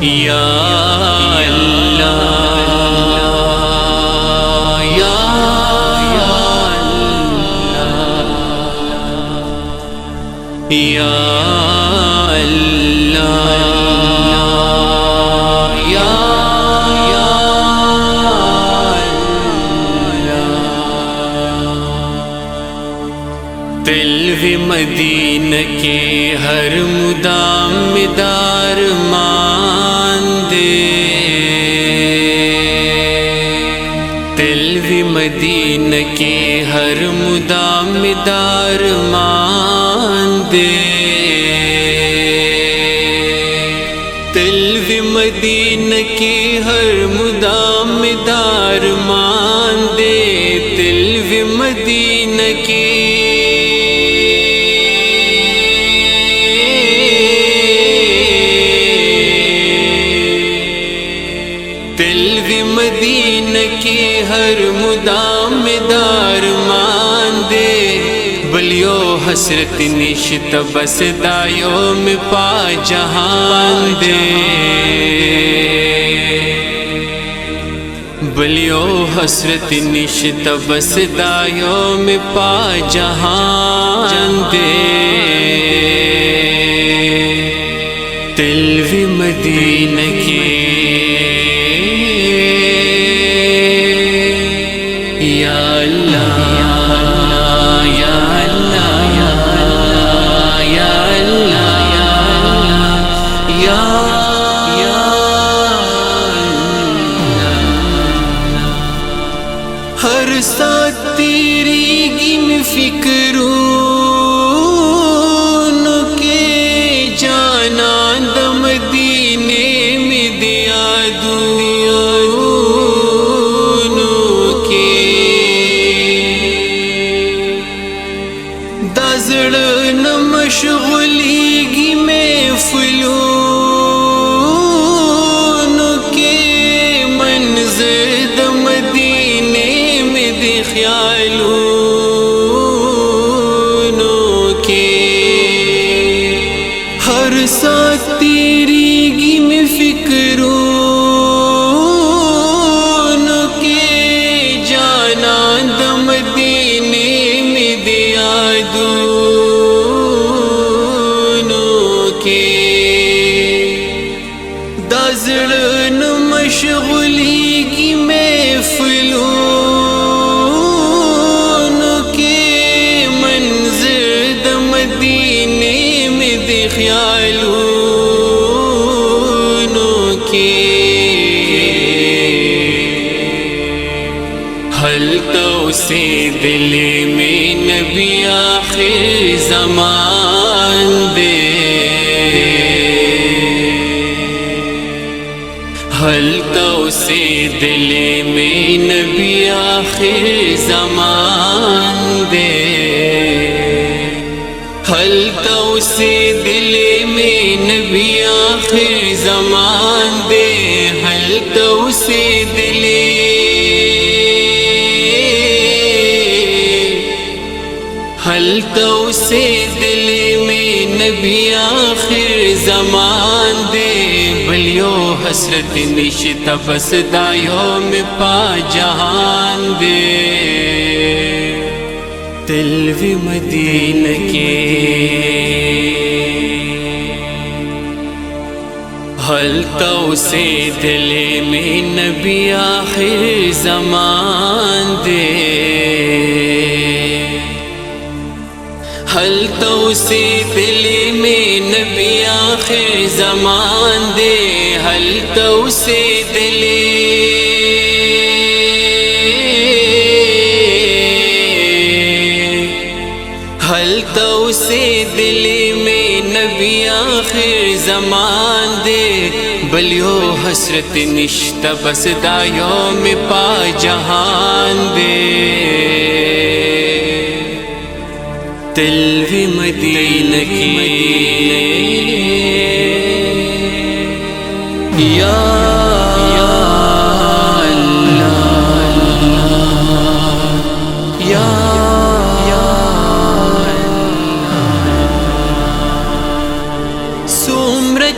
یا اللہ یا اللہ یا تلوی مدینہ کے ہر مدام مدار مان دے، تلوی مدینہ کے ہر مدام مدار مان دے، تلوی مدینہ کے ہر مدام مدار مان دے، تلوی مدینہ کے تلوی مدینہ کے ہر مدام مدار مان دے، بلیو حسرت نشت بس دایوں میں پا جہان دے، بلیو حسرت نشت بس دایوں میں پا جہان دے، تلوی مدینہ کے ہر ساتھ تیری گن فکرون کے جانا دم دینے میں دیا دون کے دزڑ نہ مشغولی گی میں فلون کے منظر دم دینے خیالوں کے ہر ساتھ تیری گن فکرون کے جانا دم دینے میں دیا دونوں کے دزڑن مشغولی کی محفلوں خیالوں کے حل تو سے دل میں نبی آخر زمان دے، حل تو سے دل میں نبی آخر زمان دے، حل تو سے دل میں نبی آخر زمان دے، حل تو سے دل حل تو سے دل میں نبی آخر زمان دے، بلیو حسرت نشت بس دایوں میں پا جہان دے، تلوی مدینہ کے حل تو سے دل میں نبی آخر زمان دے، حل تو سے دل میں نبی آخر زمان دے، حل تو سے دل حل تو سے دل میں نبی آخر زمان دے، بلیو حسرت نشت بس دایوں میں پا جہان دے، تلوی مدینہ کی یا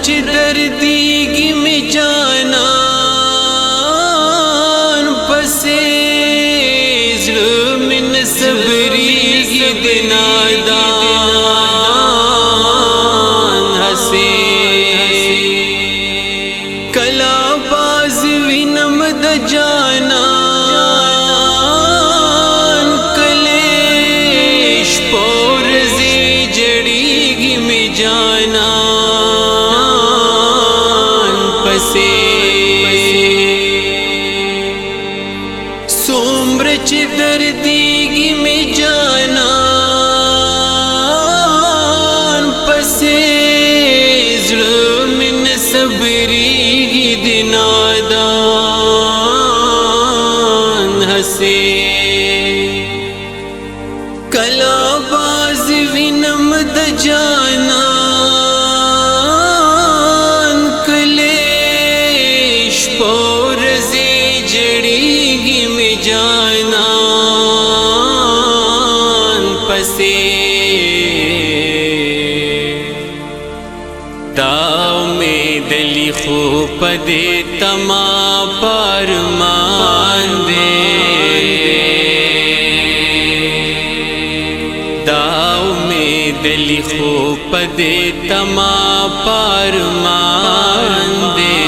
چ دردیگی میں جانان پسے ظلم صبریگی دنادان ہسے کلا باز وینم د جانان کلیش پور زی جڑیگی میں جانان پسے سومر چ دردیگی میں جانان پسے ظلم صبریگی دنادان ہسے کلا باز وینم د جانان کلیش پور زی جڑیگی میں جانان پسے داؤ میں دلی خوب دے تما پرمان دے داؤ میں دلی خوب دے تما پرمان دے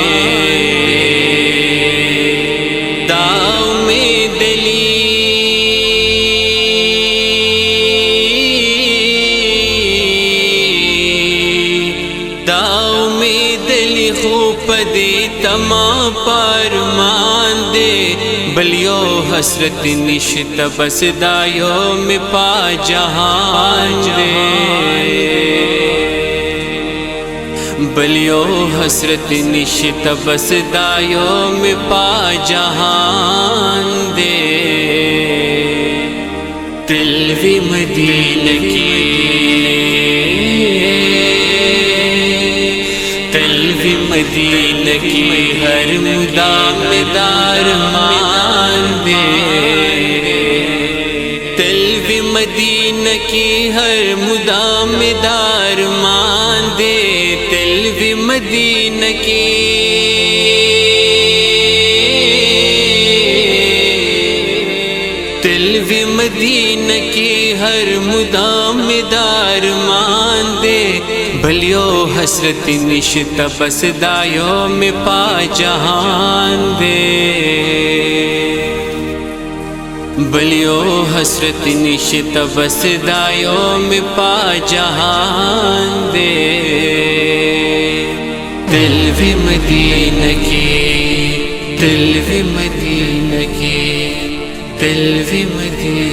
داؤ میں دلی داؤ میں دلی خوب دے تما پرمان دے بلیو حسرت نشت بس دایو میں پا جہان دے بلیو حسرت نشت بس دایو میں پا جہان دے تلوی مدینہ کی تلوی مدینہ کی ہر مدام دار مان دے تلوی مدینہ کی ہر مدام دار مان دے تلوی مدینہ کی تلوی مدینہ کی ہر مدام دار مان دے بھلیو حسرت نشت بس دایو میں پا جہان دے بلیو حسرت نشت بس دایو میں پا جہان دے تلوی مدینہ کی تلوی مدینہ کی تلوی مدینہ